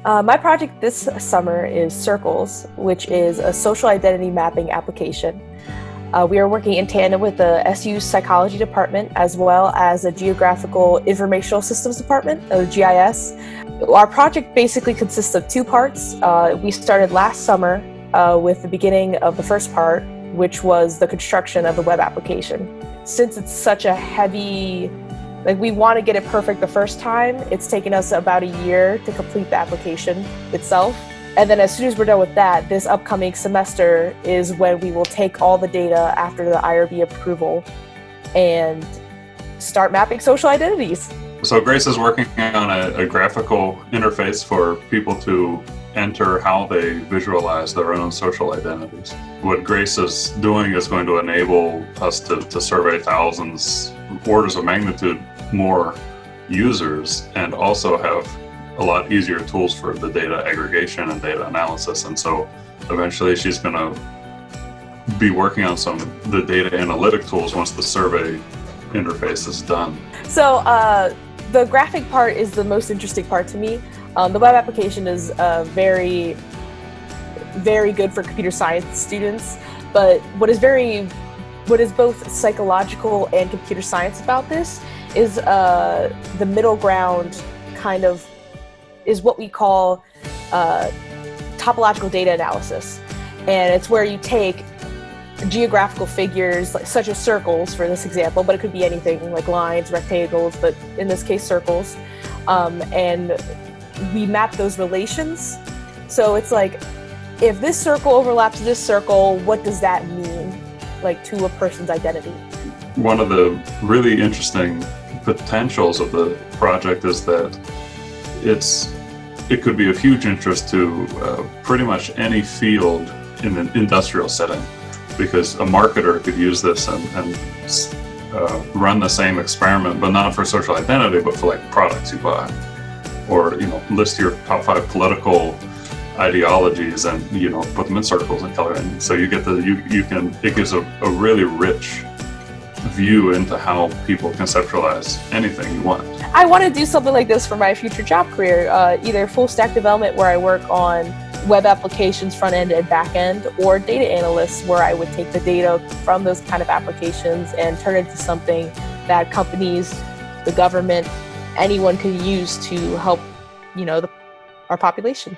My project this summer is Circles, which is a social identity mapping application. We are working in tandem with the SU Psychology Department as well as the Geographical Informational Systems Department, or GIS. Our project basically consists of two parts. We started last summer with the beginning of the first part, which was the construction of the web application. Since it's such a heavy, we want to get it perfect the first time, it's taken us about a year to complete the application itself. And then as soon as we're done with that, this upcoming semester is when we will take all the data after the IRB approval and start mapping social identities. So Grace is working on a graphical interface for people to enter how they visualize their own social identities. What Grace is doing is going to enable us to survey thousands, orders of magnitude more users, and also have a lot easier tools for the data aggregation and data analysis. And so eventually she's going to be working on the data analytic tools once the survey interface is done. So the graphic part is the most interesting part to me. The web application is very, very good for computer science students, but what is both psychological and computer science about this is the middle ground kind of is what we call topological data analysis. And it's where you take geographical figures, such as circles for this example, but it could be anything like lines, rectangles, but in this case, circles. And we map those relations. So it's like, if this circle overlaps this circle, what does that mean, to a person's identity? One of the really interesting potentials of the project is that it could be of huge interest to pretty much any field in an industrial setting, because a marketer could use this and run the same experiment, but not for social identity, but for products you buy, or list your top 5 political ideologies and put them in circles and color in. So you get it gives a really rich view into how people conceptualize anything you want. I want to do something like this for my future job career, either full stack development where I work on web applications, front end and back end, or data analysts where I would take the data from those kind of applications and turn it into something that companies, the government, anyone can use to help, our population.